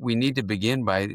we need to begin by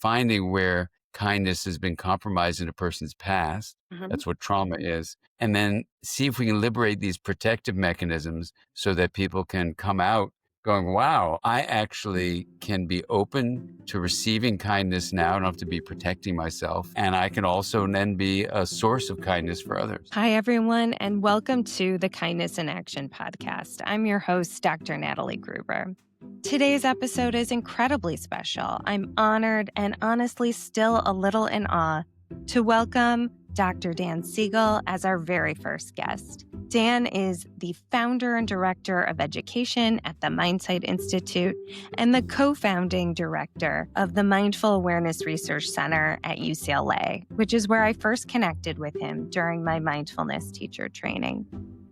finding where kindness has been compromised in a person's past. Mhm. That's what trauma is. And then see if we can liberate these protective mechanisms so that people can come out going, wow, I actually can be open to receiving kindness now. I don't have to be protecting myself. And I can also then be a source of kindness for others. Hi, everyone, and welcome to the Kindness in Action podcast. I'm your host, Dr. Natalie Gruber. Today's episode is incredibly special. I'm honored and honestly still a little in awe to welcome Dr. Dan Siegel as our very first guest. Dan is the founder and director of education at the Mindsight Institute and the co-founding director of the Mindful Awareness Research Center at UCLA, which is where I first connected with him during my mindfulness teacher training.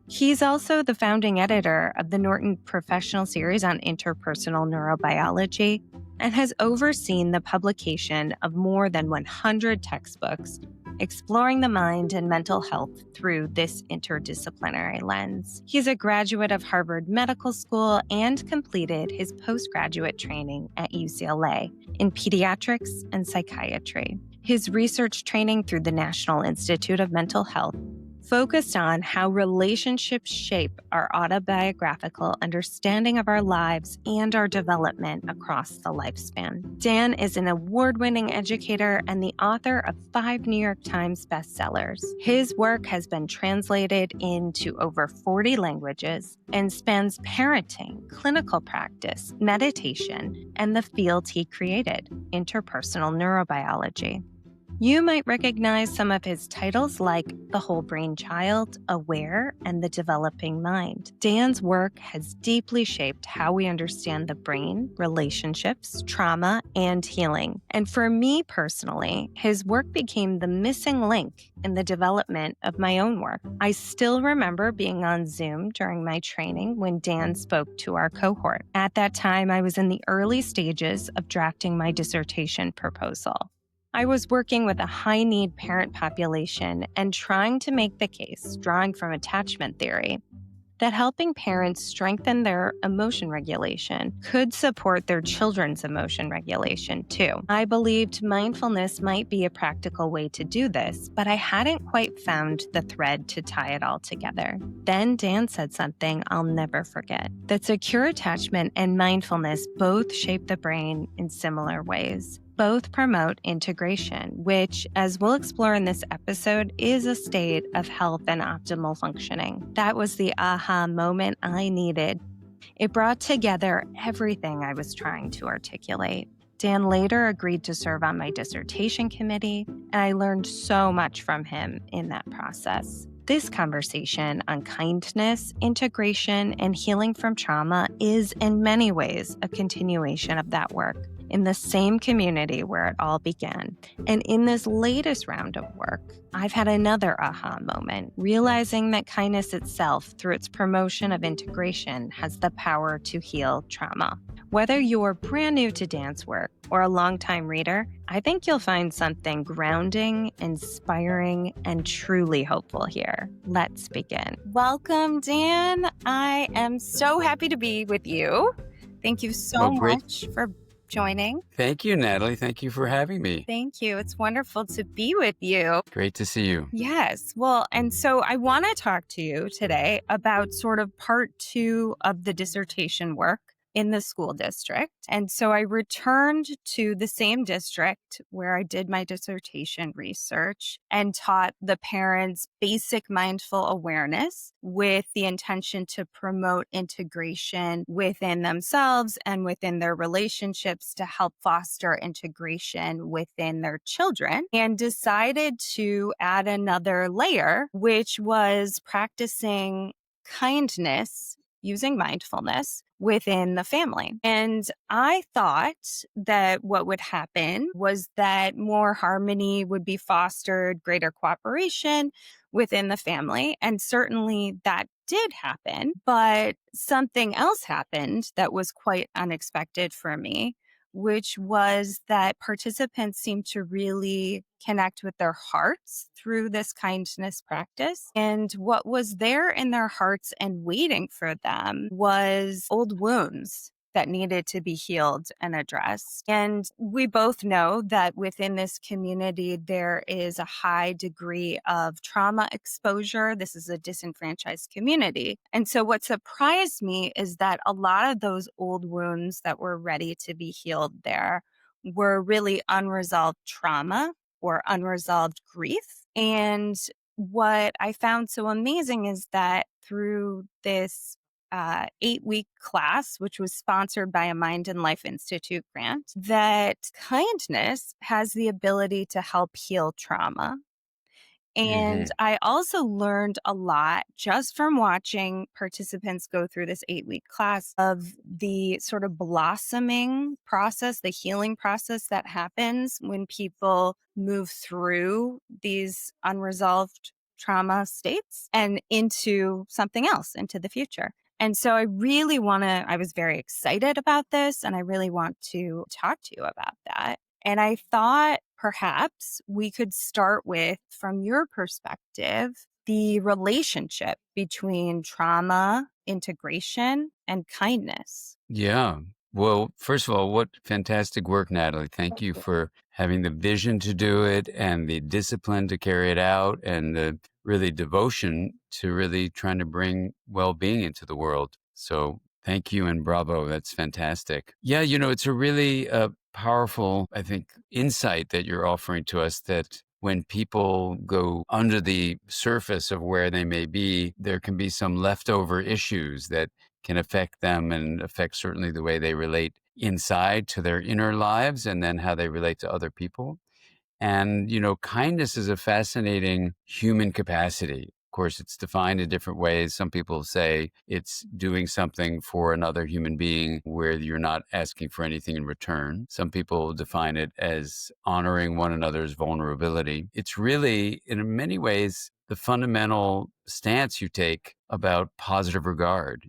He's also the founding editor of the Norton Professional Series on Interpersonal Neurobiology and has overseen the publication of more than 100 textbooks exploring the mind and mental health through this interdisciplinary lens. He's a graduate of Harvard Medical School and completed his postgraduate training at UCLA in pediatrics and psychiatry. His research training through the National Institute of Mental Health focused on how relationships shape our autobiographical understanding of our lives and our development across the lifespan. Dan is an award-winning educator and the author of 5 New York Times bestsellers. His work has been translated into over 40 languages and spans parenting, clinical practice, meditation, and the field he created, interpersonal neurobiology. You might recognize some of his titles like The Whole Brain Child, Aware, and The Developing Mind. Dan's work has deeply shaped how we understand the brain, relationships, trauma, and healing. And for me personally, his work became the missing link in the development of my own work. I still remember being on Zoom during my training when Dan spoke to our cohort. At that time, I was in the early stages of drafting my dissertation proposal. I was working with a high-need parent population and trying to make the case, drawing from attachment theory, that helping parents strengthen their emotion regulation could support their children's emotion regulation too. I believed mindfulness might be a practical way to do this, but I hadn't quite found the thread to tie it all together. Then Dan said something I'll never forget, that secure attachment and mindfulness both shape the brain in similar ways. Both promote integration, which, as we'll explore in this episode, is a state of health and optimal functioning. That was the aha moment I needed. It brought together everything I was trying to articulate. Dan later agreed to serve on my dissertation committee, and I learned so much from him in that process. This conversation on kindness, integration, and healing from trauma is in many ways a continuation of that work in the same community where it all began. And in this latest round of work, I've had another aha moment, realizing that kindness itself, through its promotion of integration, has the power to heal trauma. Whether you're brand new to Dan's work or a longtime reader, I think you'll find something grounding, inspiring, and truly hopeful here. Let's begin. Welcome, Dan. I am so happy to be with you. Thank you so much for joining. Thank you, Natalie. Thank you for having me. Thank you. It's wonderful to be with you. Great to see you. Yes. Well, and so I want to talk to you today about sort of part 2 of the dissertation work in the school district. And so I returned to the same district where I did my dissertation research and taught the parents basic mindful awareness with the intention to promote integration within themselves and within their relationships to help foster integration within their children, and decided to add another layer, which was practicing kindness using mindfulness within the family. And I thought that what would happen was that more harmony would be fostered, greater cooperation within the family. And certainly that did happen, but something else happened that was quite unexpected for me, which was that participants seemed to really connect with their hearts through this kindness practice. And what was there in their hearts and waiting for them was old wounds that needed to be healed and addressed. And we both know that within this community, there is a high degree of trauma exposure. This is a disenfranchised community. And so what surprised me is that a lot of those old wounds that were ready to be healed there were really unresolved trauma or unresolved grief. And what I found so amazing is that through this 8-week class, which was sponsored by a Mind and Life Institute grant, that kindness has the ability to help heal trauma. And Hmm. I also learned a lot just from watching participants go through this 8-week class of the sort of blossoming process, the healing process that happens when people move through these unresolved trauma states and into something else, into the future. And so I was very excited about this, and I really want to talk to you about that. And I thought perhaps we could start with, from your perspective, the relationship between trauma, integration, and kindness. Yeah. Well, first of all, what fantastic work, Natalie. Thank you for having the vision to do it and the discipline to carry it out and the really devotion to really trying to bring well being into the world. So thank you and bravo. That's fantastic. Yeah, it's a really powerful, I think, insight that you're offering to us that when people go under the surface of where they may be, there can be some leftover issues that can affect them and affect certainly the way they relate inside to their inner lives and then how they relate to other people. And, kindness is a fascinating human capacity. Of course, it's defined in different ways. Some people say it's doing something for another human being where you're not asking for anything in return. Some people define it as honoring one another's vulnerability. It's really, in many ways, the fundamental stance you take about positive regard,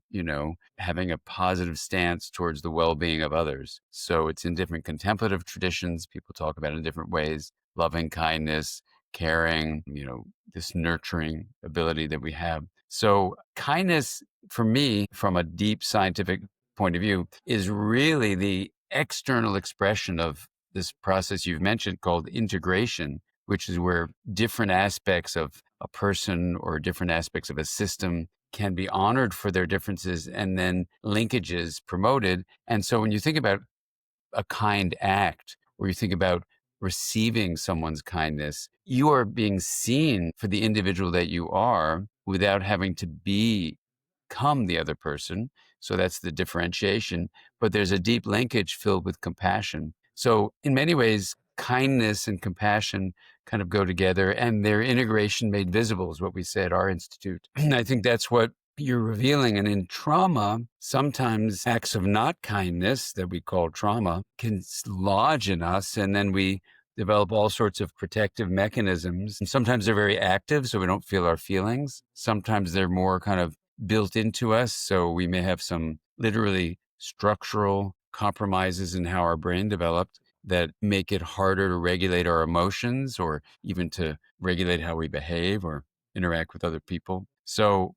having a positive stance towards the well being of others. So it's in different contemplative traditions. People talk about it in different ways: loving kindness, caring, this nurturing ability that we have. So kindness, for me, from a deep scientific point of view, is really the external expression of this process you've mentioned called integration, which is where different aspects of a person or different aspects of a system can be honored for their differences and then linkages promoted. And so when you think about a kind act, or you think about receiving someone's kindness, you are being seen for the individual that you are without having to become the other person. So that's the differentiation. But there's a deep linkage filled with compassion. So in many ways, kindness and compassion kind of go together, and their integration made visible is what we say at our institute. I think that's what you're revealing. And in trauma, sometimes acts of not kindness that we call trauma can lodge in us, and then we develop all sorts of protective mechanisms. And sometimes they're very active, so we don't feel our feelings. Sometimes they're more kind of built into us, so we may have some literally structural compromises in how our brain developed that make it harder to regulate our emotions or even to regulate how we behave or interact with other people. So,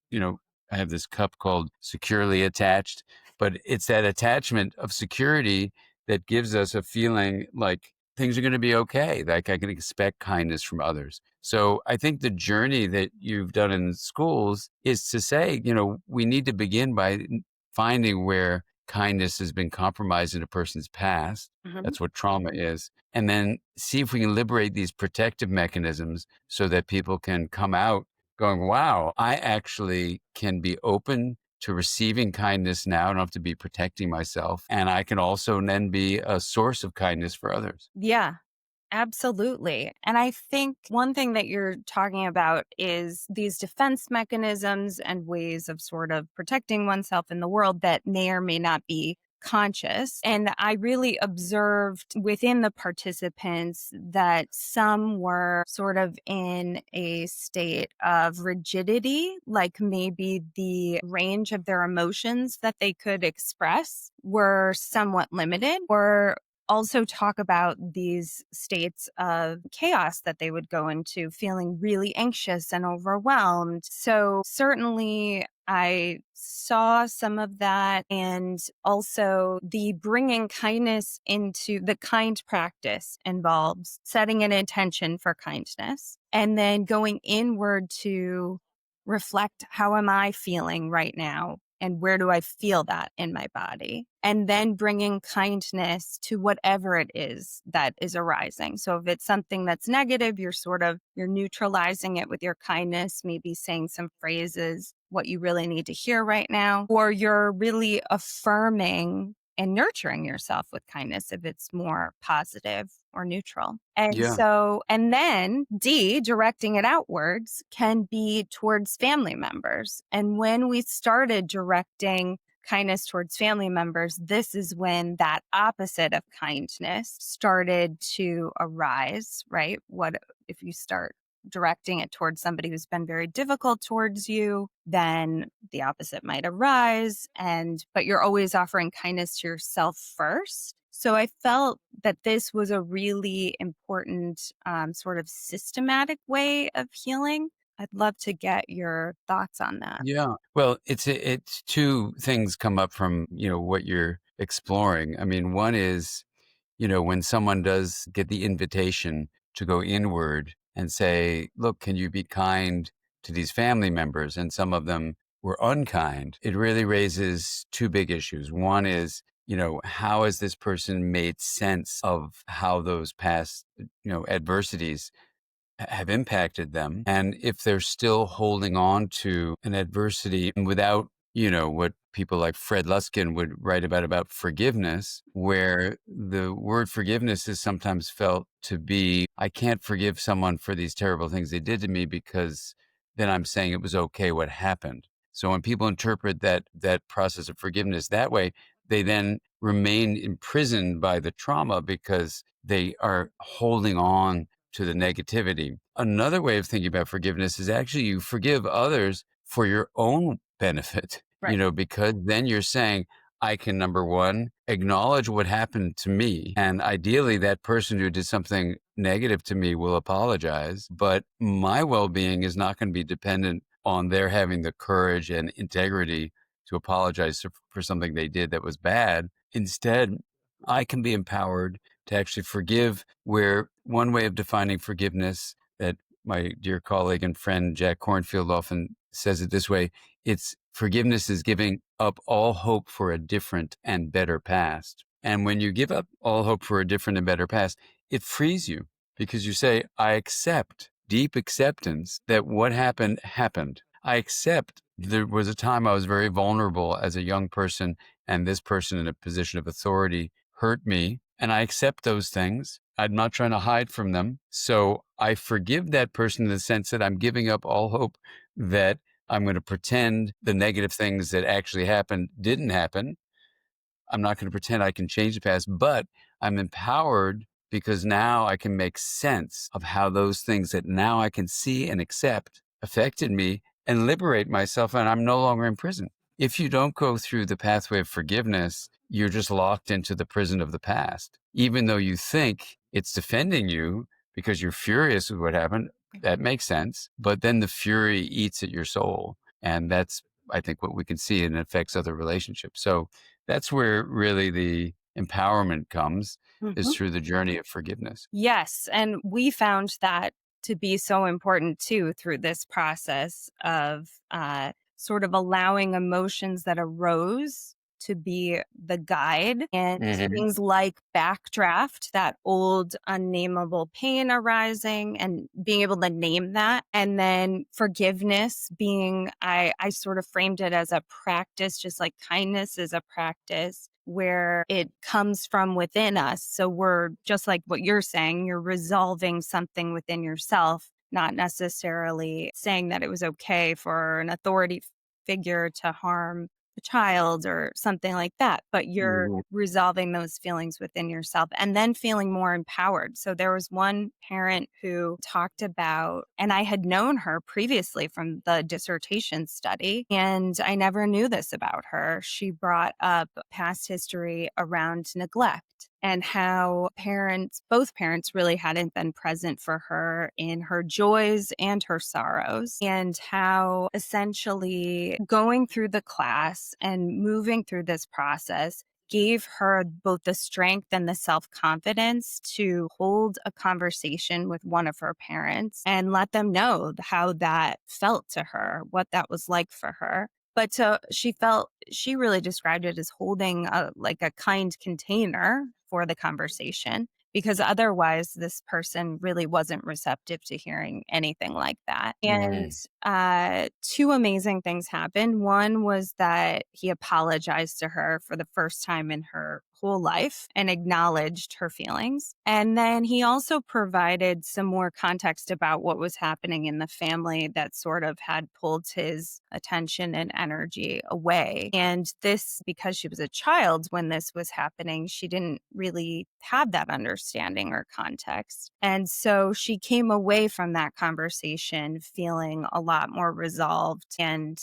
I have this cup called Securely Attached, but it's that attachment of security that gives us a feeling like things are going to be okay. Like I can expect kindness from others. So I think the journey that you've done in schools is to say, we need to begin by finding where kindness has been compromised in a person's past. Mhm. That's what trauma is. And then see if we can liberate these protective mechanisms so that people can come out going, wow, I actually can be open to receiving kindness now. I don't have to be protecting myself. And I can also then be a source of kindness for others. Yeah. Absolutely. And I think one thing that you're talking about is these defense mechanisms and ways of sort of protecting oneself in the world that may or may not be conscious. And I really observed within the participants that some were sort of in a state of rigidity, like maybe the range of their emotions that they could express were somewhat limited, or also talk about these states of chaos that they would go into, feeling really anxious and overwhelmed. So certainly I saw some of that, and also the bringing kindness into the kind practice involves setting an intention for kindness and then going inward to reflect, how am I feeling right now? And where do I feel that in my body? And then bringing kindness to whatever it is that is arising. So if it's something that's negative, you're neutralizing it with your kindness, maybe saying some phrases, what you really need to hear right now, or you're really affirming and nurturing yourself with kindness if it's more positive or neutral. Yeah. And then D, directing it outwards, can be towards family members. And when we started directing kindness towards family members, this is when that opposite of kindness started to arise, right? What if you start directing it towards somebody who's been very difficult towards you, then the opposite might arise. But you're always offering kindness to yourself first. So I felt that this was a really important sort of systematic way of healing. I'd love to get your thoughts on that. Yeah. Well, it's two things come up from, what you're exploring. I mean, one is, when someone does get the invitation to go inward and say, look, can you be kind to these family members? And some of them were unkind. It really raises two big issues. One is, how has this person made sense of how those past, adversities have impacted them? And if they're still holding on to an adversity without, what people like Fred Luskin would write about forgiveness, where the word forgiveness is sometimes felt to be, I can't forgive someone for these terrible things they did to me because then I'm saying it was okay what happened. So when people interpret that process of forgiveness that way, they then remain imprisoned by the trauma because they are holding on to the negativity. Another way of thinking about forgiveness is actually you forgive others for your own benefit, Right. because then you're saying, I can, number one, acknowledge what happened to me. And ideally, that person who did something negative to me will apologize. But my well being is not going to be dependent on their having the courage and integrity to apologize for something they did that was bad. Instead, I can be empowered to actually forgive, where one way of defining forgiveness that my dear colleague and friend Jack Kornfield often says it this way: it's forgiveness is giving up all hope for a different and better past. And when you give up all hope for a different and better past, it frees you because you say, I accept, deep acceptance that what happened happened. I accept there was a time I was very vulnerable as a young person, and this person in a position of authority hurt me, and I accept those things. I'm not trying to hide from them. So I forgive that person in the sense that I'm giving up all hope that I'm going to pretend the negative things that actually happened didn't happen. I'm not going to pretend I can change the past, but I'm empowered because now I can make sense of how those things that now I can see and accept affected me and liberate myself, and I'm no longer in prison. If you don't go through the pathway of forgiveness, you're just locked into the prison of the past. Even though you think it's defending you because you're furious with what happened, that makes sense. But then the fury eats at your soul. And that's, I think, what we can see, and it affects other relationships. So that's where really the empowerment comes, is Mhm. through the journey of forgiveness. Yes. And we found that to be so important too through this process of sort of allowing emotions that arose to be the guide, and Hmm. things like backdraft, that old unnameable pain arising, and being able to name that. And then forgiveness being, I sort of framed it as a practice, just like kindness is a practice where it comes from within us. So we're just like what you're saying, you're resolving something within yourself, not necessarily saying that it was okay for an authority figure to harm a child or something like that, but you're Hmm. resolving those feelings within yourself and then feeling more empowered. So there was one parent who talked about, and I had known her previously from the dissertation study, and I never knew this about her. She brought up past history around neglect and how both parents really hadn't been present for her in her joys and her sorrows, and how essentially going through the class and moving through this process gave her both the strength and the self confidence to hold a conversation with one of her parents and let them know how that felt to her, what that was like for her. But she really described it as holding like a kind container for the conversation, because otherwise this person really wasn't receptive to hearing anything like that. And Right. two amazing things happened. One was that he apologized to her for the first time in her whole life and acknowledged her feelings. And then he also provided some more context about what was happening in the family that sort of had pulled his attention and energy away. And this, because she was a child when this was happening, she didn't really have that understanding or context. And so she came away from that conversation feeling a lot more resolved and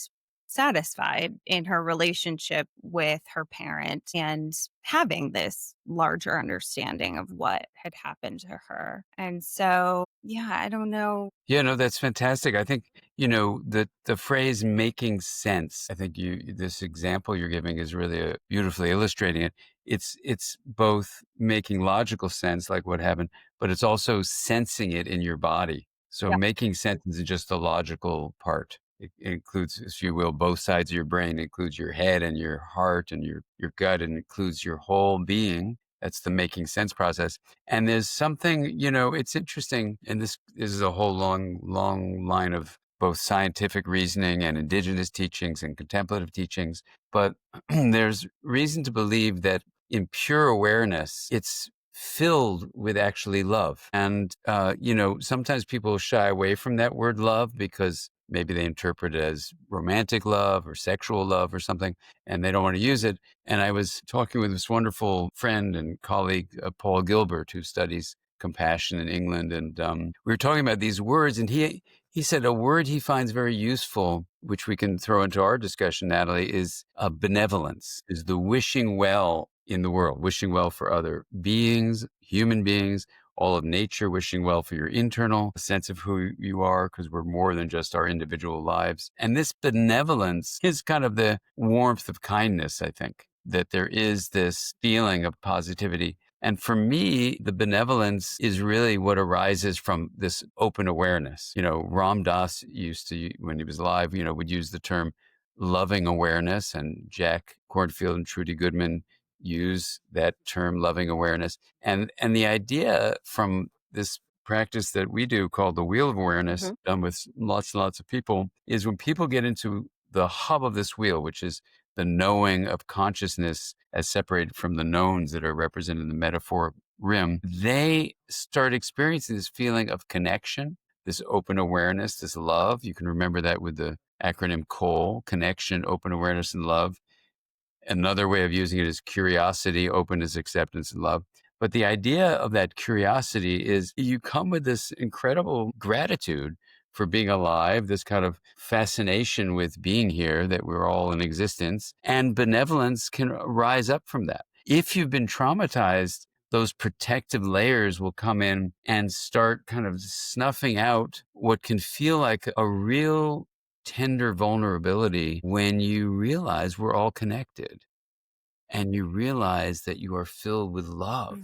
satisfied in her relationship with her parent and having this larger understanding of what had happened to her. And so, yeah, I don't know. Yeah, no, that's fantastic. I think, the phrase making sense, I think this example you're giving is really beautifully illustrating it. It's both making logical sense, like what happened, but it's also sensing it in your body. So Yeah. making sense isn't just the logical part. It includes, if you will, both sides of your brain. It includes your head and your heart and your gut, and includes your whole being. That's the making sense process. And there's something, it's interesting, and this is a whole long line of both scientific reasoning and indigenous teachings and contemplative teachings. But there's reason to believe that in pure awareness, it's filled with actually love. And, sometimes people shy away from that word love because maybe they interpret it as romantic love or sexual love or something, and they don't want to use it. And I was talking with this wonderful friend and colleague, Paul Gilbert, who studies compassion in England. And we were talking about these words, and he said a word he finds very useful, which we can throw into our discussion, Natalie, is benevolence, is the wishing well in the world, wishing well for other beings, human beings, all of nature, wishing well for your internal sense of who you are, because we're more than just our individual lives. And this benevolence is kind of the warmth of kindness, I think, that there is this feeling of positivity. And for me, the benevolence is really what arises from this open awareness. Ram Dass used to, when he was alive, would use the term loving awareness, and Jack Cornfield and Trudy Goodman use that term loving awareness. And the idea from this practice that we do called the wheel of awareness, done with lots and lots of people, is when people get into the hub of this wheel, which is the knowing of consciousness as separated from the knowns that are represented in the metaphoric rim, they start experiencing this feeling of connection, this open awareness, this love. You can remember that with the acronym COAL: connection, open awareness, and love. Another way of using it is curiosity, openness, acceptance, and love. But the idea of that curiosity is you come with this incredible gratitude for being alive, this kind of fascination with being here, that we're all in existence, and benevolence can rise up from that. If you've been traumatized, those protective layers will come in and start kind of snuffing out what can feel like a real tender vulnerability when you realize we're all connected, and you realize that you are filled with love,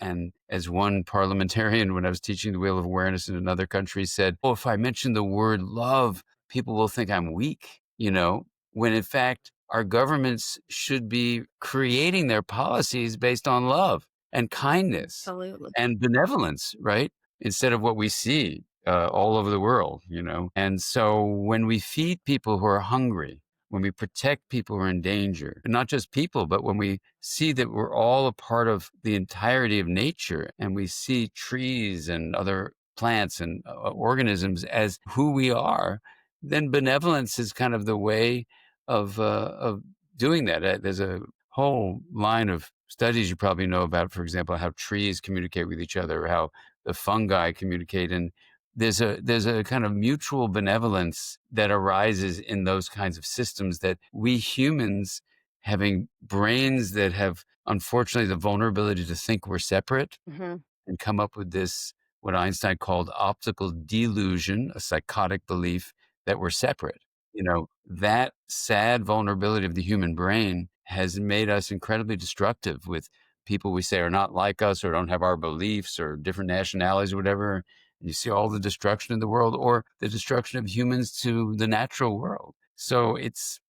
and as one parliamentarian, when I was teaching the wheel of awareness in another country, said, oh, if I mention the word love, people will think I'm weak, when in fact our governments should be creating their policies based on love and kindness Absolutely. and benevolence, right? Instead of what we see all over the world, And so when we feed people who are hungry, when we protect people who are in danger, and not just people, but when we see that we're all a part of the entirety of nature, and we see trees and other plants and organisms as who we are, then benevolence is kind of the way of doing that. There's a whole line of studies you probably know about, for example, how trees communicate with each other, or how the fungi communicate. And there's a kind of mutual benevolence that arises in those kinds of systems, that we humans, having brains that have unfortunately, the vulnerability to think we're separate Hmm. and come up with this, what Einstein called optical delusion, a psychotic belief that we're separate. That sad vulnerability of the human brain has made us incredibly destructive with people we say are not like us or don't have our beliefs or different nationalities or whatever. And you see all the destruction in the world or the destruction of humans to the natural world. So it's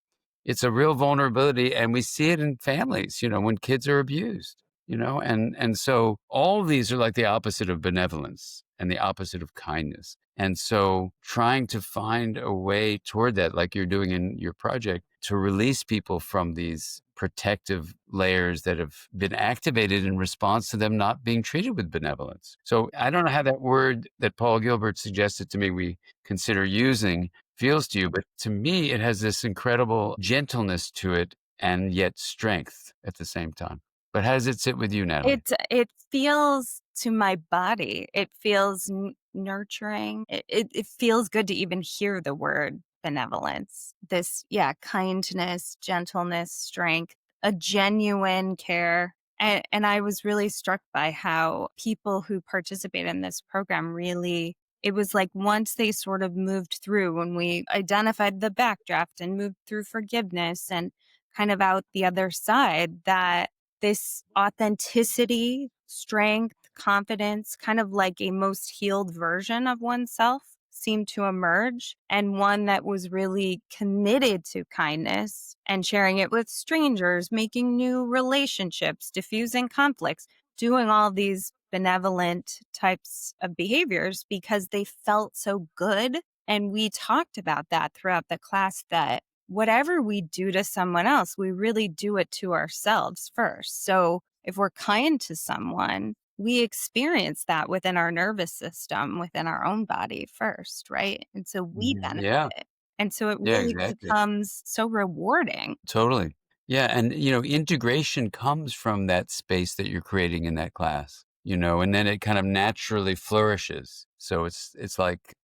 a real vulnerability, and we see it in families, when kids are abused, and so all of these are like the opposite of benevolence and the opposite of kindness. And so trying to find a way toward that, like you're doing in your project, to release people from these protective layers that have been activated in response to them not being treated with benevolence. So I don't know how that word that Paul Gilbert suggested to me we consider using feels to you, but to me, it has this incredible gentleness to it and yet strength at the same time. But how does it sit with you, Natalie? It feels to my body, it feels nurturing. It feels good to even hear the word benevolence. This, yeah, kindness, gentleness, strength, a genuine care. And I was really struck by how people who participate in this program really, it was like once they sort of moved through, when we identified the backdraft and moved through forgiveness and kind of out the other side, that this authenticity, strength, confidence, kind of like a most healed version of oneself seemed to emerge, and one that was really committed to kindness and sharing it with strangers, making new relationships, diffusing conflicts, doing all these benevolent types of behaviors because they felt so good. And we talked about that throughout the class, that whatever we do to someone else, we really do it to ourselves first. So if we're kind to someone, we experience that within our nervous system, within our own body first, right? And so we Mhm. Yeah. benefit. And so it Yeah, really exactly. becomes so rewarding. Totally. Yeah, and integration comes from that space that you're creating in that class, and then it kind of naturally flourishes. So it's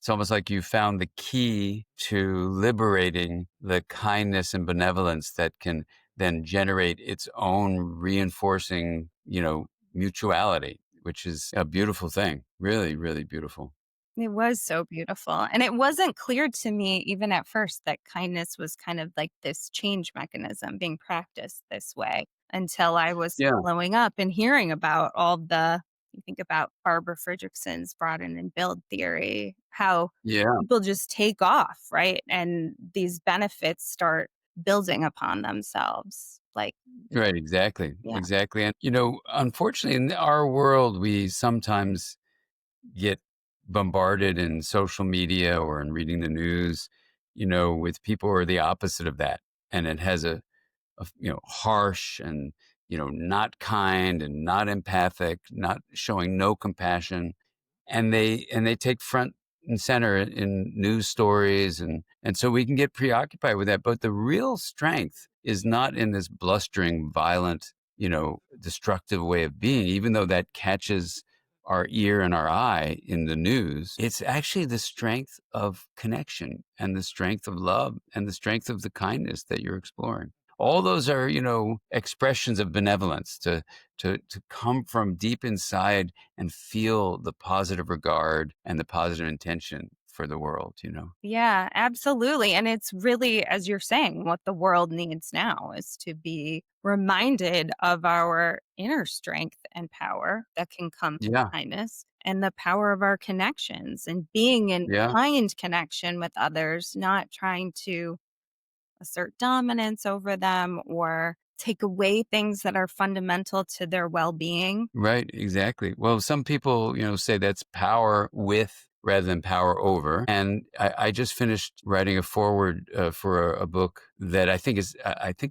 almost like you found the key to liberating the kindness and benevolence that can then generate its own reinforcing, mutuality, which is a beautiful thing. Really, really beautiful. It was so beautiful. And it wasn't clear to me, even at first, that kindness was kind of like this change mechanism being practiced this way, until I was Yeah. following up and hearing about all the, you think about Barbara Fredrickson's broaden and build theory, how Yeah. people just take off, right? And these benefits start building upon themselves. Like, Right, exactly, yeah. exactly, and, unfortunately, in our world, we sometimes get bombarded in social media or in reading the news, with people who are the opposite of that, and it has harsh and, not kind and not empathic, not showing no compassion, and they take front and center in news stories, and so we can get preoccupied with that, but the real strength is not in this blustering, violent, destructive way of being, even though that catches our ear and our eye in the news. It's actually the strength of connection and the strength of love and the strength of the kindness that you're exploring. All those are, expressions of benevolence to come from deep inside and feel the positive regard and the positive intention for the world. Yeah, absolutely. And it's really, as you're saying, what the world needs now is to be reminded of our inner strength and power that can come from Yeah. kindness, and the power of our connections and being in Yeah. kind connection with others, not trying to assert dominance over them or take away things that are fundamental to their well being. Right. Exactly. Well, some people, say that's power with rather than power over. And I just finished writing a foreword for a book that I think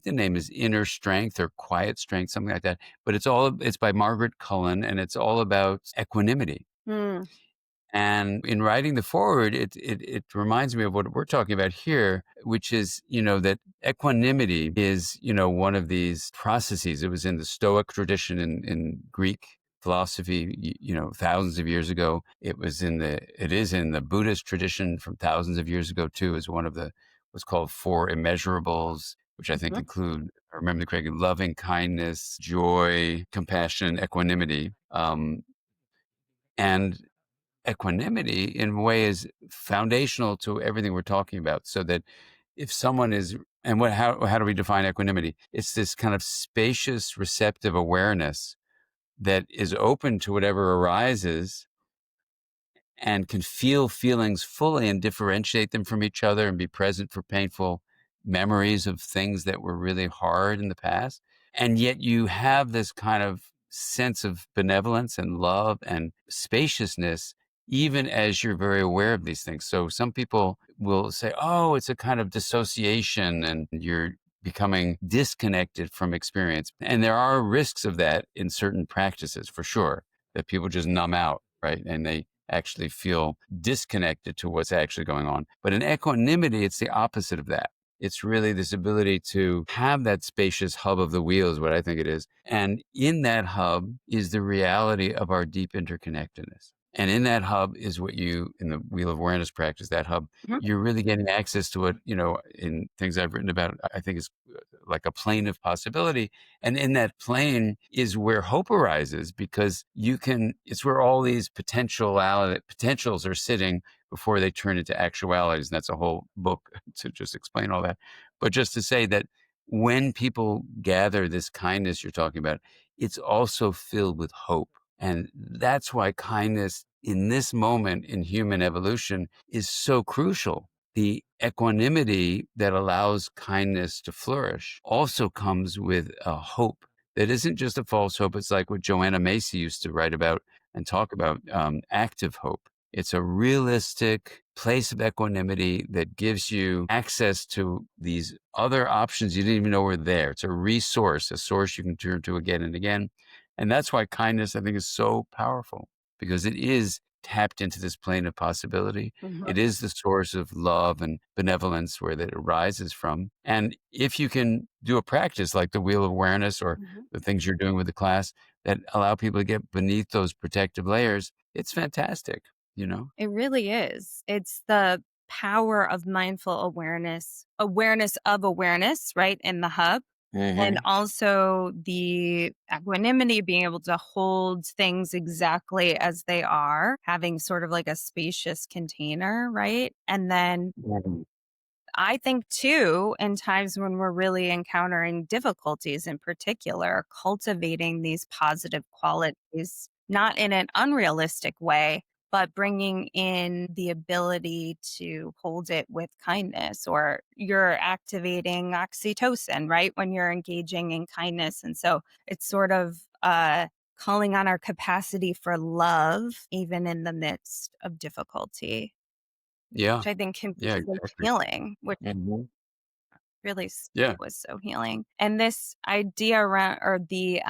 the name is Inner Strength or Quiet Strength, something like that. But it's by Margaret Cullen, and it's all about equanimity. Hmm. And in writing the forward, it reminds me of what we're talking about here, which is, that equanimity is, one of these processes. It was in the Stoic tradition in Greek philosophy, thousands of years ago. It is in the Buddhist tradition from thousands of years ago too, as one of the what's called four immeasurables, which I think Mhm. include, if I remember correctly, loving kindness, joy, compassion, equanimity. And equanimity, in a way, is foundational to everything we're talking about. So that if someone is, and how do we define equanimity? It's this kind of spacious, receptive awareness that is open to whatever arises and can feel feelings fully and differentiate them from each other and be present for painful memories of things that were really hard in the past. And yet you have this kind of sense of benevolence and love and spaciousness, even as you're very aware of these things. So some people will say, oh, it's a kind of dissociation and you're becoming disconnected from experience. And there are risks of that in certain practices, for sure, that people just numb out, right? And they actually feel disconnected to what's actually going on. But in equanimity, it's the opposite of that. It's really this ability to have that spacious hub of the wheel, is what I think it is. And in that hub is the reality of our deep interconnectedness. And in that hub is what you, in the wheel of awareness practice, that hub, Mhm. you're really getting access to what, in things I've written about, I think is like a plane of possibility. And in that plane is where hope arises, because it's where all these potentials are sitting before they turn into actualities. And that's a whole book to just explain all that. But just to say that when people gather this kindness you're talking about, it's also filled with hope. And that's why kindness in this moment in human evolution is so crucial. The equanimity that allows kindness to flourish also comes with a hope that isn't just a false hope. It's like what Joanna Macy used to write about and talk about, active hope. It's a realistic place of equanimity that gives you access to these other options you didn't even know were there. It's a source you can turn to again and again. And that's why kindness, I think, is so powerful, because it is tapped into this plane of possibility. Mhm. It is the source of love and benevolence where that arises from. And if you can do a practice like the wheel of awareness or Mhm. the things you're doing with the class that allow people to get beneath those protective layers, it's fantastic, you know? It really is. It's the power of mindful awareness, awareness of awareness, right, in the hub. And Hmm. also the equanimity, being able to hold things exactly as they are, having sort of like a spacious container, right? And then I think too, in times when we're really encountering difficulties in particular, cultivating these positive qualities, not in an unrealistic way, but bringing in the ability to hold it with kindness, or you're activating oxytocin, right? When you're engaging in kindness. And so it's sort of, calling on our capacity for love, even in the midst of difficulty, Yeah. which I think can be Yeah, so exactly. healing, which Mhm. really Yeah. was so healing. And this idea around, or the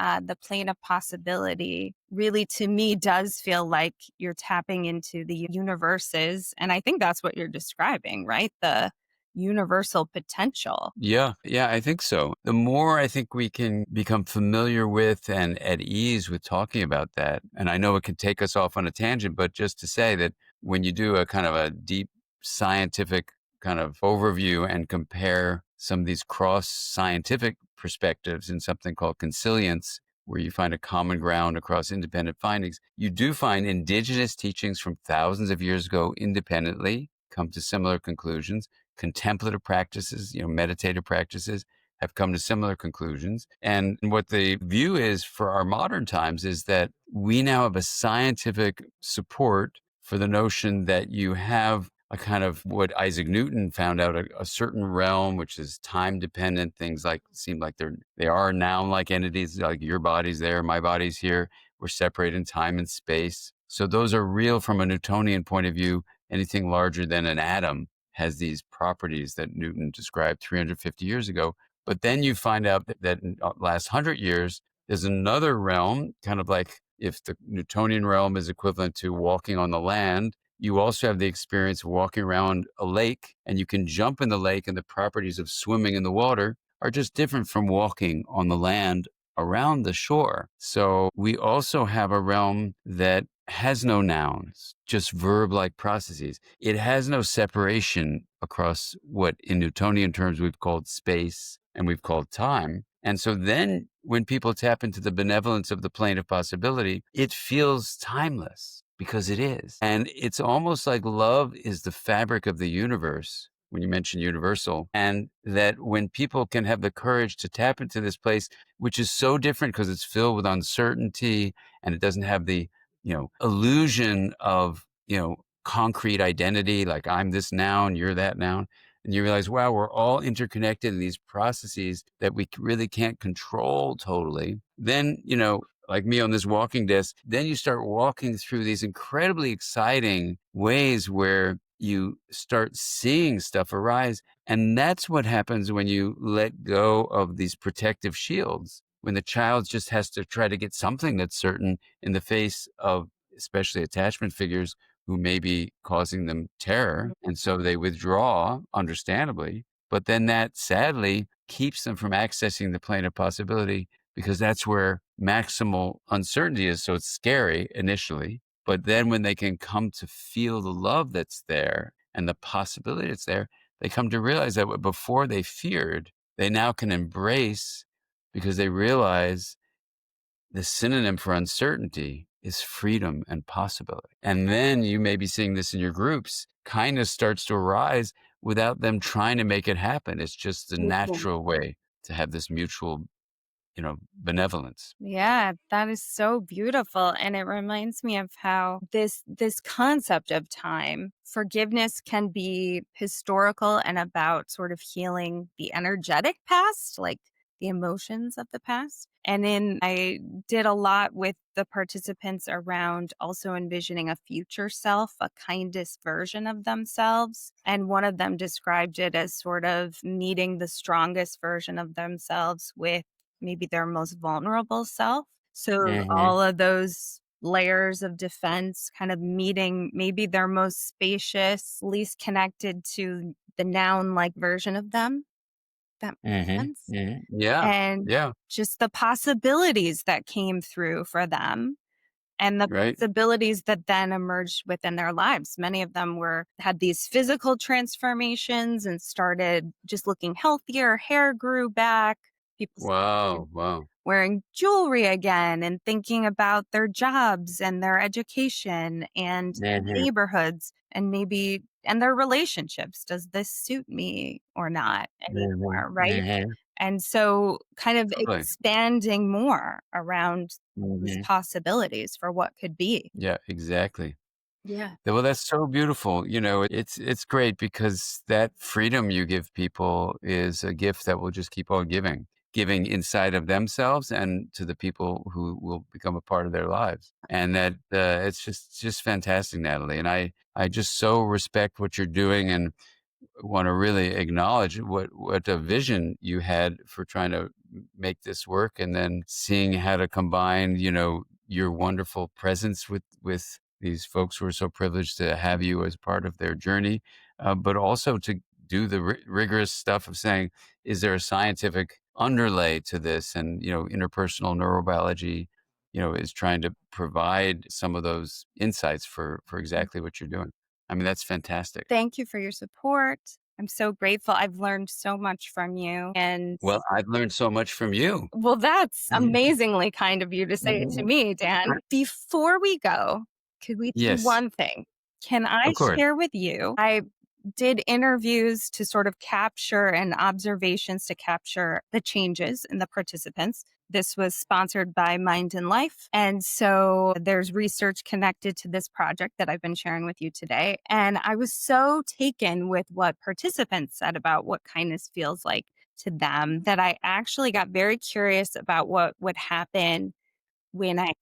plane of possibility, really to me does feel like you're tapping into the universes, and I think that's what you're describing, right? The universal potential. Yeah, yeah, I think so. The more I think we can become familiar with and at ease with talking about that, and I know it can take us off on a tangent, but just to say that when you do a kind of a deep scientific kind of overview and compare some of these cross scientific perspectives in something called consilience, where you find a common ground across independent findings, you do find indigenous teachings from thousands of years ago independently come to similar conclusions. Contemplative practices, meditative practices have come to similar conclusions. And what the view is for our modern times is that we now have a scientific support for the notion that you have a kind of what Isaac Newton found out, a certain realm which is time dependent. Things like seem like they are noun like entities, like your body's there, my body's here. We're separated in time and space. So those are real from a Newtonian point of view. Anything larger than an atom has these properties that Newton described 350 years ago. But then you find out that in the last 100 years, there's another realm, kind of like if the Newtonian realm is equivalent to walking on the land, you also have the experience of walking around a lake, and you can jump in the lake, and the properties of swimming in the water are just different from walking on the land around the shore. So we also have a realm that has no nouns, just verb-like processes. It has no separation across what in Newtonian terms we've called space and we've called time. And so then when people tap into the benevolence of the plane of possibility, it feels timeless because it is. And it's almost like love is the fabric of the universe when you mention universal. And that when people can have the courage to tap into this place, which is so different because it's filled with uncertainty and it doesn't have the, illusion of, concrete identity, like I'm this noun, you're that noun. And you realize, wow, we're all interconnected in these processes that we really can't control totally. Then, like me on this walking desk, then you start walking through these incredibly exciting ways where you start seeing stuff arise. And that's what happens when you let go of these protective shields, when the child just has to try to get something that's certain in the face of especially attachment figures who may be causing them terror. And so they withdraw, understandably. But then that sadly keeps them from accessing the plane of possibility because that's where maximal uncertainty is. So it's scary initially. But then when they can come to feel the love that's there and the possibility that's there, they come to realize that what before they feared, they now can embrace because they realize the synonym for uncertainty is freedom and possibility. And then you may be seeing this in your groups. Kindness starts to arise without them trying to make it happen. It's just the natural way to have this mutual, benevolence. Yeah, that is so beautiful. And it reminds me of how this concept of time, forgiveness can be historical and about sort of healing the energetic past, like the emotions of the past. And then I did a lot with the participants around also envisioning a future self, a kindest version of themselves. And one of them described it as sort of meeting the strongest version of themselves with maybe their most vulnerable self. So Hmm. all of those layers of defense kind of meeting maybe their most spacious, least connected to the noun like version of them. That Hmm. makes sense. Hmm. Yeah. And Yeah. just the possibilities that came through for them and the Right. possibilities that then emerged within their lives. Many of them had these physical transformations and started just looking healthier, hair grew back. People started Wow. Wow. wearing jewelry again and thinking about their jobs and their education and Hmm. neighborhoods and maybe and their relationships. Does this suit me or not Hmm. anymore? Right. Hmm. And so kind of Totally. expanding more around those Hmm. possibilities for what could be. Yeah, exactly. Yeah. Yeah, well, that's so beautiful. It's great because that freedom you give people is a gift that will just keep on giving inside of themselves and to the people who will become a part of their lives. And that it's just fantastic, Natalie. And I just so respect what you're doing and want to really acknowledge what a vision you had for trying to make this work, and then seeing how to combine, your wonderful presence with these folks who are so privileged to have you as part of their journey, but also to do the rigorous stuff of saying, is there a scientific underlay to this? And interpersonal neurobiology, is trying to provide some of those insights for exactly what you're doing. I mean, that's fantastic. Thank you for your support. I'm so grateful. I've learned so much from you. And Well, I've learned so much from you. well, that's Mhm. amazingly kind of you to say it to Mhm. me, Dan. Before we go, could we do Yes, one thing? Can I of course. share with you? I did interviews to sort of capture and observations to capture the changes in the participants. This was sponsored by Mind and Life. And so there's research connected to this project that I've been sharing with you today. And I was so taken with what participants said about what kindness feels like to them that I actually got very curious about what would happen when I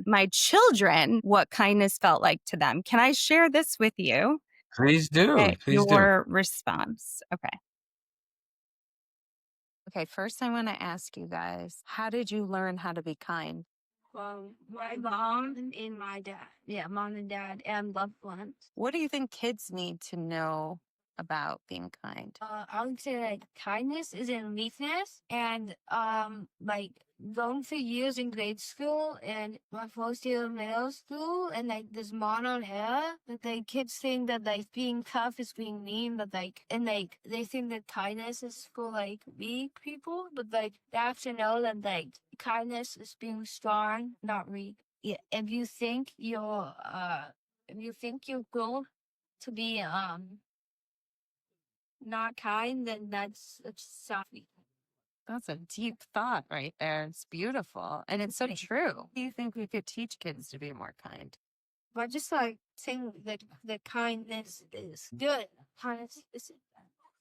my children what kindness felt like to them. Can I share this with you? Please do, Get please do. your response. Okay. Okay, first I want to ask you guys, how did you learn how to be kind? My mom and my dad. Yeah, mom and dad and loved ones. What do you think kids need to know about being kind? I would say like kindness isn't weakness, and like going to years in grade school and my first year of middle school, and like this modern hair that like kids think that like being tough is being mean, but like and like they think that kindness is for like weak people, but like they have to know that like kindness is being strong, not weak. Yeah, if you think you're grown to be not kind, then it's selfish. That's a deep thought right there. It's beautiful. And it's so true. Do you think we could teach kids to be more kind? But just like saying that kindness is good. Kindness is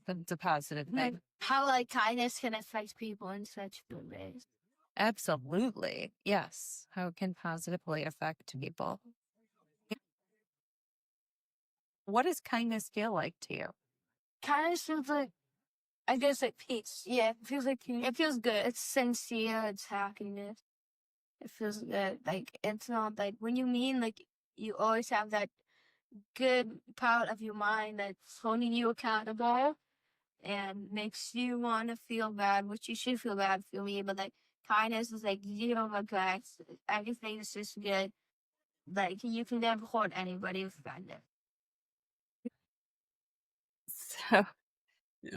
It's a positive like thing. how like kindness can affect people in such good ways. Absolutely. Yes. How it can positively affect people. What does kindness feel like to you? Kindness feels like, I guess, like peace. Yeah, it feels good. It's sincere. It's happiness. It feels good. Like it's not like when you mean like you always have that good part of your mind that's holding you accountable and makes you want to feel bad, which you should feel bad for me. But like kindness is like zero regrets. Everything is just good. Like you can never hurt anybody with kindness. So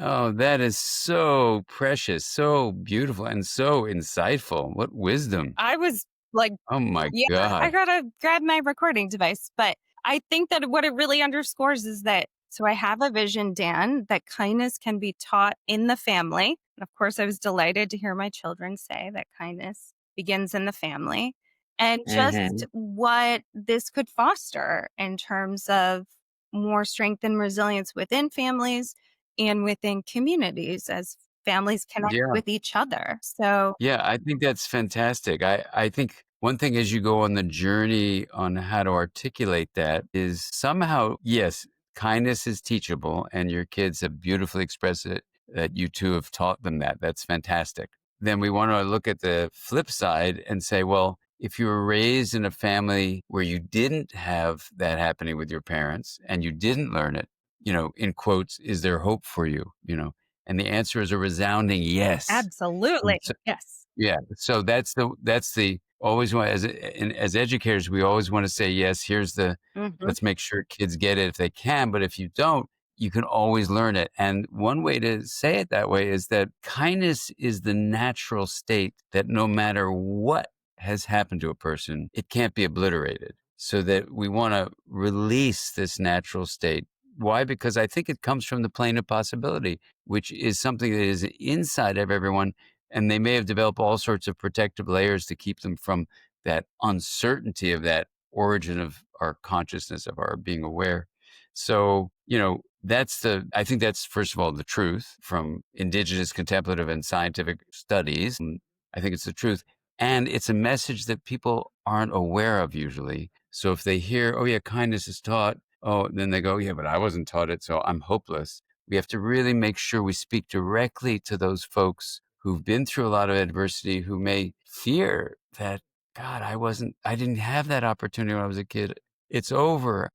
Oh, that is so precious, so beautiful, and so insightful. What wisdom. I was like, Oh my yeah, I God. gotta grab my recording device. But I think that what it really underscores is that so I have a vision, Dan, that kindness can be taught in the family. And of course, I was delighted to hear my children say that kindness begins in the family and just Mhm. what this could foster in terms of more strength and resilience within families and within communities as families connect Yeah. with each other. So, Yeah, I think that's fantastic. I think one thing as you go on the journey on how to articulate that is somehow, yes, kindness is teachable, and your kids have beautifully expressed it that you two have taught them that. That's fantastic. Then we want to look at the flip side and say, well, if you were raised in a family where you didn't have that happening with your parents and you didn't learn it, in quotes, is there hope for you? And the answer is a resounding yes. absolutely. And so, Yes. yeah, so that's the always want as educators, we always want to say, yes, Mhm. let's make sure kids get it if they can, but if you don't, you can always learn it. And one way to say it that way is that kindness is the natural state that no matter what has happened to a person, it can't be obliterated. So that we want to release this natural state. Why? Because I think it comes from the plane of possibility, which is something that is inside of everyone, and they may have developed all sorts of protective layers to keep them from that uncertainty of that origin of our consciousness, of our being aware. So, I think that's, first of all, the truth from indigenous, contemplative, and scientific studies. I think it's the truth. And it's a message that people aren't aware of usually. So if they hear, oh, yeah, kindness is taught, oh, then they go, yeah, but I wasn't taught it, so I'm hopeless. We have to really make sure we speak directly to those folks who've been through a lot of adversity, who may fear that, God, I didn't have that opportunity when I was a kid. It's over,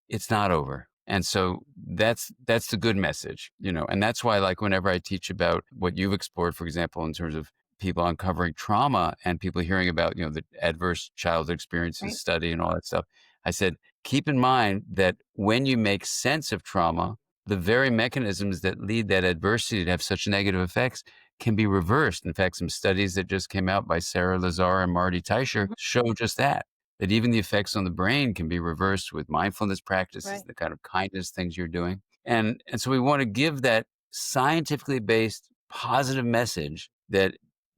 it's not over. And so that's the good message, and that's why, like, whenever I teach about what you've explored, for example, in terms of people uncovering trauma and people hearing about, the adverse childhood experiences Right. study and all that stuff, I said, keep in mind that when you make sense of trauma, the very mechanisms that lead that adversity to have such negative effects can be reversed. In fact, some studies that just came out by Sarah Lazar and Marty Teicher Mhm. show just that even the effects on the brain can be reversed with mindfulness practices, Right. the kind of kindness things you're doing. And so we want to give that scientifically based positive message that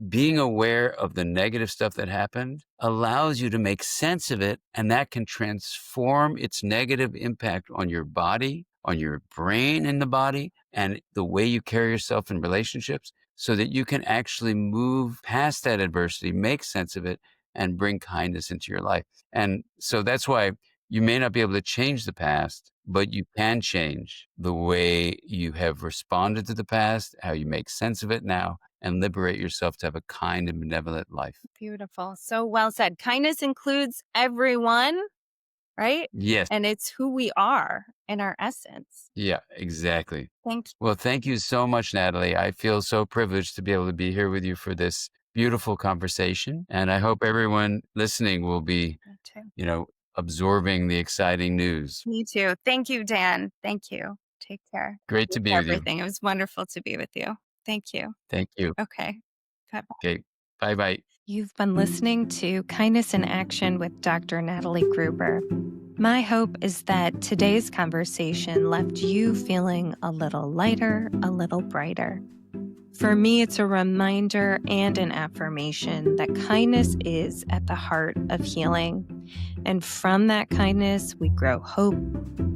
being aware of the negative stuff that happened allows you to make sense of it, and that can transform its negative impact on your body, on your brain in the body, and the way you carry yourself in relationships, so that you can actually move past that adversity, make sense of it, and bring kindness into your life. And so that's why you may not be able to change the past, but you can change the way you have responded to the past, how you make sense of it now, and liberate yourself to have a kind and benevolent life. Beautiful. So well said. Kindness includes everyone, right? Yes. And it's who we are in our essence. Yeah, exactly. Thank Well, thank you so much, Natalie. I feel so privileged to be able to be here with you for this beautiful conversation. And I hope everyone listening will be, Me too. absorbing the exciting news. Me too. Thank you, Dan. Thank you. Take care. Great to With be with you. everything. It was wonderful to be with you. Thank you. Thank you. Okay. Bye. Okay. Bye-bye. You've been listening to Kindness in Action with Dr. Natalie Gruber. My hope is that today's conversation left you feeling a little lighter, a little brighter. For me, it's a reminder and an affirmation that kindness is at the heart of healing. And from that kindness, we grow hope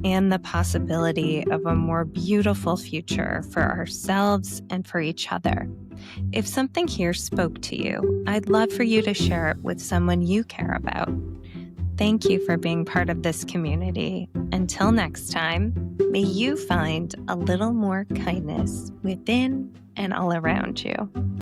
and the possibility of a more beautiful future for ourselves and for each other. If something here spoke to you, I'd love for you to share it with someone you care about. Thank you for being part of this community. Until next time, may you find a little more kindness within and all around you.